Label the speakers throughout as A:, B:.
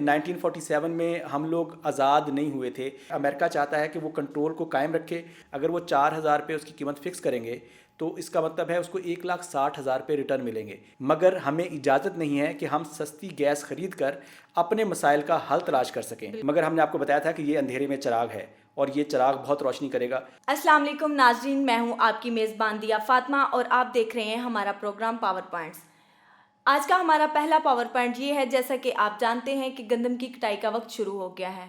A: 1947 میں ہم لوگ آزاد نہیں ہوئے تھے. امریکہ چاہتا ہے کہ وہ کنٹرول کو قائم رکھے. اگر وہ 4,000 روپے اس کی قیمت فکس کریں گے تو اس کا مطلب ہے اس کو 1,60,000 روپے ریٹرن ملیں گے. مگر ہمیں اجازت نہیں ہے کہ ہم سستی گیس خرید کر اپنے مسائل کا حل تلاش کر سکیں. مگر ہم نے آپ کو بتایا تھا کہ یہ اندھیرے میں چراغ ہے اور یہ چراغ بہت روشنی کرے گا.
B: السلام علیکم ناظرین، میں ہوں آپ کی میزبان دیا فاطمہ اور آپ دیکھ رہے ہیں ہمارا پروگرام پاور پوائنٹس. آج کا ہمارا پہلا پاور پوائنٹ یہ ہے، جیسا کہ آپ جانتے ہیں کہ گندم کی کٹائی کا وقت شروع ہو گیا ہے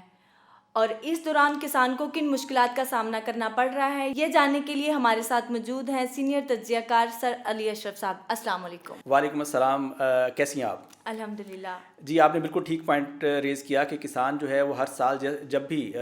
B: اور اس دوران کسان کو کن مشکلات کا سامنا کرنا پڑ رہا ہے، یہ جاننے کے لیے ہمارے ساتھ موجود ہیں سینئر تجزیہ کار سر علی اشرف صاحب. السلام علیکم.
A: وعلیکم السلام. کیسی ہیں آپ؟
B: الحمدللہ.
A: جی، آپ نے بالکل ٹھیک پوائنٹ ریز کیا کہ کسان جو ہے وہ ہر سال جب بھی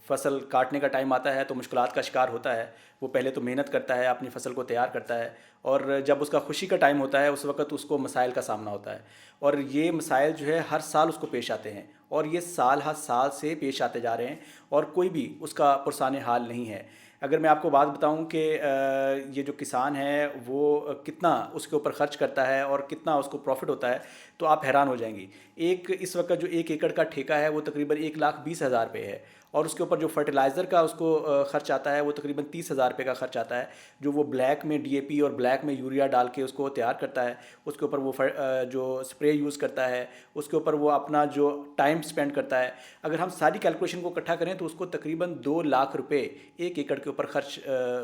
A: فصل کاٹنے کا ٹائم آتا ہے تو مشکلات کا شکار ہوتا ہے. وہ پہلے تو محنت کرتا ہے، اپنی فصل کو تیار کرتا ہے، اور جب اس کا خوشی کا ٹائم ہوتا ہے اس وقت اس کو مسائل کا سامنا ہوتا ہے. اور یہ مسائل جو ہے ہر سال اس کو پیش آتے ہیں اور یہ سال ہر سال سے پیش آتے جا رہے ہیں اور کوئی بھی اس کا پرسان حال نہیں ہے. اگر میں آپ کو بات بتاؤں کہ یہ جو کسان ہے وہ کتنا اس کے اوپر خرچ کرتا ہے اور کتنا اس کو پروفٹ ہوتا ہے تو آپ حیران ہو جائیں گی. اس وقت جو 1 ایکڑ کا ٹھیکہ ہے وہ تقریباً 1,20,000 روپے ہے، اور اس کے اوپر جو فرٹیلائزر کا اس کو خرچ آتا ہے وہ تقریباً 30,000 روپے کا خرچ آتا ہے، جو وہ بلیک میں ڈی اے پی اور بلیک میں یوریا ڈال کے اس کو تیار کرتا ہے. اس کے اوپر وہ جو اسپرے یوز کرتا ہے، اس کے اوپر وہ اپنا جو ٹائم سپینڈ کرتا ہے. اگر ہم ساری کیلکولیشن کو اکٹھا کریں تو اس کو تقریباً 2 لاکھ روپے 1 ایکڑ کے اوپر خرچ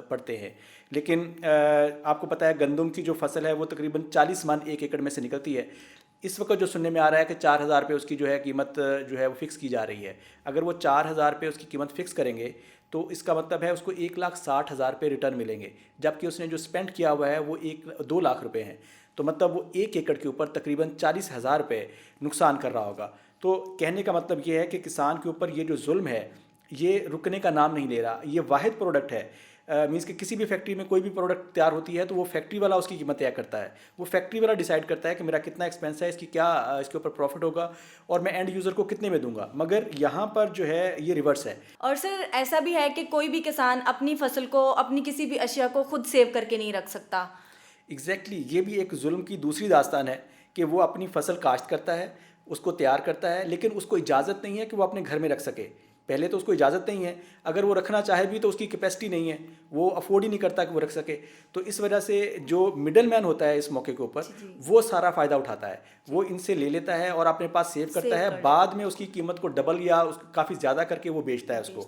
A: پڑتے ہیں. لیکن آپ کو پتہ ہے گندم کی جو فصل ہے وہ تقریباً 40 من 1 ایکڑ میں سے نکلتی ہے. اس وقت جو سننے میں آ رہا ہے کہ 4,000 روپے اس کی جو ہے قیمت جو ہے وہ فکس کی جا رہی ہے. اگر وہ 4,000 روپے اس کی قیمت فکس کریں گے تو اس کا مطلب ہے اس کو 1,60,000 روپے ریٹرن ملیں گے، جبکہ اس نے جو اسپینڈ کیا ہوا ہے وہ 2 لاکھ روپے ہیں. تو مطلب وہ 1 ایکڑ کے اوپر تقریباً 40,000 روپے نقصان کر رہا ہوگا. تو کہنے کا مطلب یہ ہے کہ کسان کے اوپر یہ جو ظلم ہے یہ رکنے کا نام نہیں لے رہا. یہ واحد پروڈکٹ ہے، مینس کہ کسی بھی فیکٹری میں کوئی بھی پروڈکٹ تیار ہوتی ہے تو وہ فیکٹری والا اس کی قیمت طے کرتا ہے. وہ فیکٹری والا ڈیسائیڈ کرتا ہے کہ میرا کتنا ایکسپینس ہے، اس کی کیا اس کے اوپر پروفٹ ہوگا اور میں اینڈ یوزر کو کتنے میں دوں گا. مگر یہاں پر جو ہے یہ ریورس ہے.
B: اور سر ایسا بھی ہے کہ کوئی بھی کسان اپنی فصل کو، اپنی کسی بھی اشیاء کو خود سیو کر کے نہیں رکھ سکتا.
A: ایگزیکٹلی یہ بھی ایک ظلم کی دوسری داستان ہے کہ وہ اپنی فصل کاشت کرتا ہے، اس کو تیار کرتا ہے، لیکن اس کو اجازت نہیں ہے کہ وہ اپنے گھر میں رکھ سکے. پہلے تو اس کو اجازت نہیں ہے، اگر وہ رکھنا چاہے بھی تو اس کی کیپیسٹی نہیں ہے، وہ افورڈ ہی نہیں کرتا کہ وہ رکھ سکے. تو اس وجہ سے جو مڈل مین ہوتا ہے اس موقع کے اوپر وہ سارا فائدہ اٹھاتا ہے، وہ ان سے لے لیتا ہے اور اپنے پاس سیو کرتا ہے، بعد میں اس کی قیمت کو ڈبل یا کافی زیادہ کر کے وہ بیچتا ہے اس کو.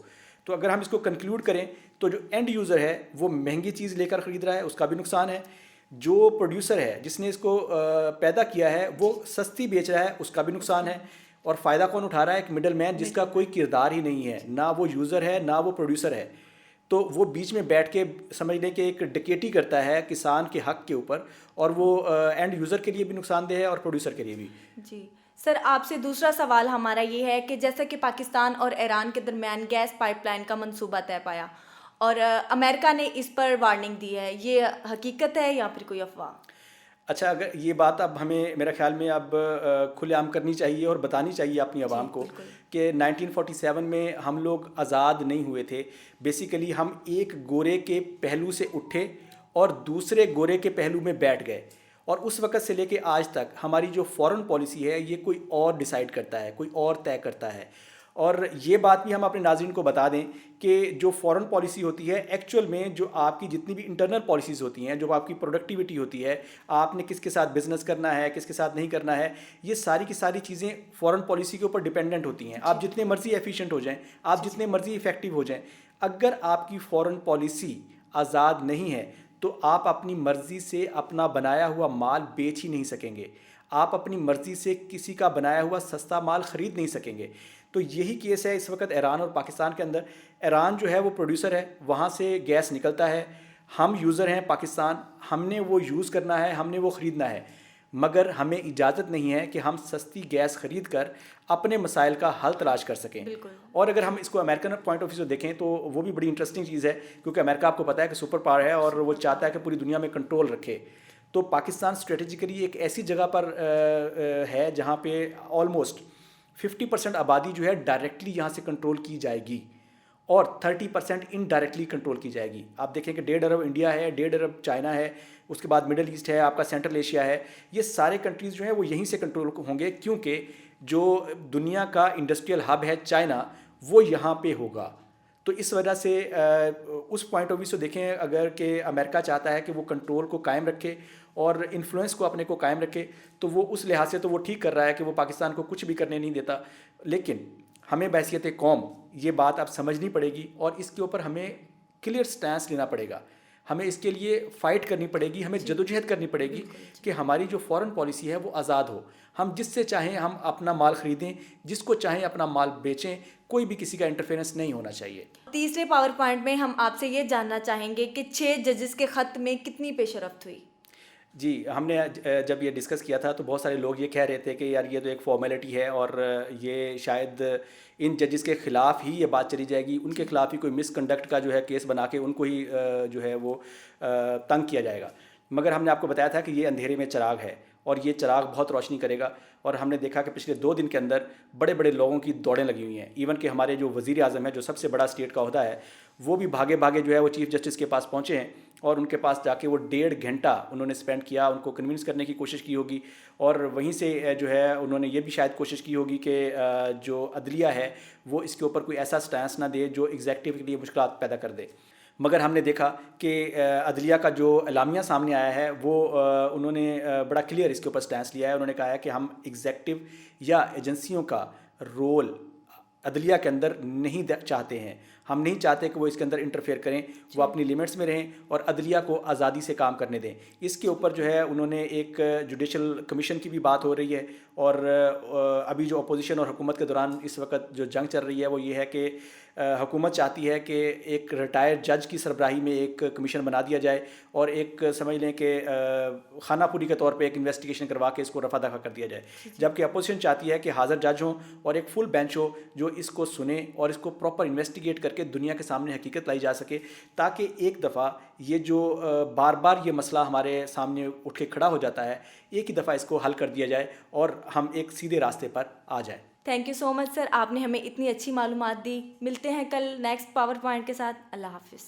A: تو اگر ہم اس کو کنکلوڈ کریں تو جو اینڈ یوزر ہے وہ مہنگی چیز لے کر خرید رہا ہے، اس کا بھی نقصان ہے. جو پروڈیوسر ہے جس نے اس کو پیدا کیا ہے وہ سستی بیچ رہا ہے، اس کا بھی نقصان ہے. اور فائدہ کون اٹھا رہا ہے؟ ایک مڈل مین جس کا کوئی کردار ہی نہیں ہے، نہ وہ یوزر ہے نہ وہ پروڈیوسر ہے. تو وہ بیچ میں بیٹھ کے سمجھ لیں کہ ایک ڈکیٹی کرتا ہے کسان کے حق کے اوپر، اور وہ اینڈ یوزر کے لیے بھی نقصان دہ ہے اور پروڈیوسر کے لیے بھی.
B: جی سر، آپ سے دوسرا سوال ہمارا یہ ہے کہ جیسا کہ پاکستان اور ایران کے درمیان گیس پائپ لائن کا منصوبہ طے پایا اور امریکہ نے اس پر وارننگ دی ہے، یہ حقیقت ہے یا پھر کوئی افواہ؟
A: اچھا، اگر یہ بات اب ہمیں میرا خیال میں اب کھلے عام کرنی چاہیے اور بتانی چاہیے اپنی عوام کو کہ 1947 میں ہم لوگ آزاد نہیں ہوئے تھے. بیسیکلی ہم ایک گورے کے پہلو سے اٹھے اور دوسرے گورے کے پہلو میں بیٹھ گئے، اور اس وقت سے لے کے آج تک ہماری جو فورن پالیسی ہے یہ کوئی اور ڈیسائیڈ کرتا ہے، کوئی اور طے کرتا ہے. اور یہ بات بھی ہم اپنے ناظرین کو بتا دیں کہ جو فورن پالیسی ہوتی ہے ایکچوئل میں جو آپ کی جتنی بھی انٹرنل پالیسیز ہوتی ہیں، جو آپ کی پروڈکٹیوٹی ہوتی ہے، آپ نے کس کے ساتھ بزنس کرنا ہے، کس کے ساتھ نہیں کرنا ہے، یہ ساری کی ساری چیزیں فورن پالیسی کے اوپر ڈیپینڈنٹ ہوتی ہیں. آپ جتنے مرضی ایفیشینٹ ہو جائیں، آپ جتنے مرضی افیکٹو ہو جائیں، اگر آپ کی فورن پالیسی آزاد نہیں ہے تو آپ اپنی مرضی سے اپنا بنایا ہوا مال بیچ ہی نہیں سکیں گے. آپ اپنی مرضی سے کسی کا بنایا ہوا سستا مال خرید نہیں سکیں گے. تو یہی کیس ہے اس وقت ایران اور پاکستان کے اندر. ایران جو ہے وہ پروڈیوسر ہے، وہاں سے گیس نکلتا ہے، ہم یوزر ہیں پاکستان، ہم نے وہ یوز کرنا ہے، ہم نے وہ خریدنا ہے. مگر ہمیں اجازت نہیں ہے کہ ہم سستی گیس خرید کر اپنے مسائل کا حل تلاش کر سکیں. اور اگر ہم اس کو امریکن پوائنٹ آف ویو سے دیکھیں تو وہ بھی بڑی انٹرسٹنگ چیز ہے، کیونکہ امریکہ آپ کو پتہ ہے کہ سپر پاور ہے اور وہ چاہتا ہے کہ پوری دنیا میں کنٹرول رکھے. تو پاکستان اسٹریٹجیکلی ایک ایسی جگہ پر ہے جہاں پہ آلموسٹ 50% آبادی جو ہے ڈائریکٹلی یہاں سے کنٹرول کی جائے گی اور 30% انڈائریکٹلی کنٹرول کی جائے گی. آپ دیکھیں کہ 1.5 ارب انڈیا ہے، 1.5 ارب چائنا ہے، اس کے بعد مڈل ایسٹ ہے، آپ کا سینٹرل ایشیا ہے. یہ سارے کنٹریز جو ہیں وہ یہیں سے کنٹرول ہوں گے، کیونکہ جو دنیا کا انڈسٹریل ہب ہے چائنا وہ یہاں پہ ہوگا. تو اس وجہ سے اس پوائنٹ آف ویو سے دیکھیں اگر کہ امریکہ چاہتا ہے کہ وہ کنٹرول کو قائم رکھے اور انفلوئنس کو اپنے کو قائم رکھے تو وہ اس لحاظ سے تو وہ ٹھیک کر رہا ہے کہ وہ پاکستان کو کچھ بھی کرنے نہیں دیتا. لیکن ہمیں بحیثیت قوم یہ بات اب سمجھنی پڑے گی اور اس کے اوپر ہمیں کلیئر سٹینس لینا پڑے گا. ہمیں اس کے لیے فائٹ کرنی پڑے گی, ہمیں جدوجہد کرنی پڑے گی کہ ہماری جو فورن پالیسی ہے وہ آزاد ہو. ہم جس سے چاہیں ہم اپنا مال خریدیں, جس کو چاہیں اپنا مال بیچیں, کوئی بھی کسی کا انٹرفیرنس نہیں ہونا چاہیے.
B: تیسرے پاور پوائنٹ میں ہم آپ سے یہ جاننا چاہیں گے کہ 6 ججز کے خط میں کتنی پیش رفت ہوئی؟
A: جی, ہم نے جب یہ ڈسکس کیا تھا تو بہت سارے لوگ یہ کہہ رہے تھے کہ یار یہ تو ایک فارمیلٹی ہے اور یہ شاید ان ججز کے خلاف ہی یہ بات چلی جائے گی, ان کے خلاف ہی کوئی مس کنڈکٹ کا جو ہے کیس بنا کے ان کو ہی جو ہے وہ تنگ کیا جائے گا. مگر ہم نے آپ کو بتایا تھا کہ یہ اندھیرے میں چراغ ہے اور یہ چراغ بہت روشنی کرے گا. اور ہم نے دیکھا کہ پچھلے 2 دن کے اندر بڑے بڑے لوگوں کی دوڑیں لگی ہوئی ہیں. ایون کہ ہمارے جو وزیر اعظم ہے جو سب سے بڑا اسٹیٹ کا عہدہ ہے وہ بھی بھاگے بھاگے جو ہے وہ چیف جسٹس کے پاس پہنچے ہیں اور ان کے پاس جا کے وہ 1.5 گھنٹہ انہوں نے اسپینڈ کیا, ان کو کنونس کرنے کی کوشش کی ہوگی. اور وہیں سے جو ہے انہوں نے یہ بھی شاید کوشش کی ہوگی کہ جو عدلیہ ہے وہ اس کے اوپر کوئی ایسا سٹینس نہ دے جو ایگزیکٹو کے لیے مشکلات پیدا کر دے. مگر ہم نے دیکھا کہ عدلیہ کا جو اعلامیہ سامنے آیا ہے وہ انہوں نے بڑا کلیئر اس کے اوپر سٹینس لیا ہے. انہوں نے کہا ہے کہ ہم ایگزیکٹو یا ایجنسیوں کا رول عدلیہ کے اندر نہیں چاہتے ہیں, ہم نہیں چاہتے کہ وہ اس کے اندر انٹرفیئر کریں, وہ اپنی لیمٹس میں رہیں اور عدلیہ کو آزادی سے کام کرنے دیں. اس کے اوپر جو ہے انہوں نے ایک جوڈیشل کمیشن کی بھی بات ہو رہی ہے. اور ابھی جو اپوزیشن اور حکومت کے دوران اس وقت جو جنگ چل رہی ہے وہ یہ ہے کہ حکومت چاہتی ہے کہ ایک ریٹائرڈ جج کی سربراہی میں ایک کمیشن بنا دیا جائے اور ایک سمجھ لیں کہ خانہ پوری کے طور پہ ایک انویسٹیگیشن کروا کے اس کو رفع دفع کر دیا جائے. جبکہ اپوزیشن چاہتی ہے کہ حاضر جج ہوں اور ایک فل بینچ ہو جو اس کو سنے اور اس کو پراپر انویسٹیگیٹ کر کے دنیا کے سامنے حقیقت لائی جا سکے, تاکہ ایک دفعہ یہ جو بار بار یہ مسئلہ ہمارے سامنے اٹھ کے کھڑا ہو جاتا ہے ایک ہی دفعہ اس کو حل کر دیا جائے اور ہم ایک سیدھے راستے پر آ جائیں.
B: تھینک یو سو مچ سر, آپ نے ہمیں اتنی اچھی معلومات دی. ملتے ہیں کل نیکسٹ پاور پوائنٹ کے ساتھ. اللہ حافظ.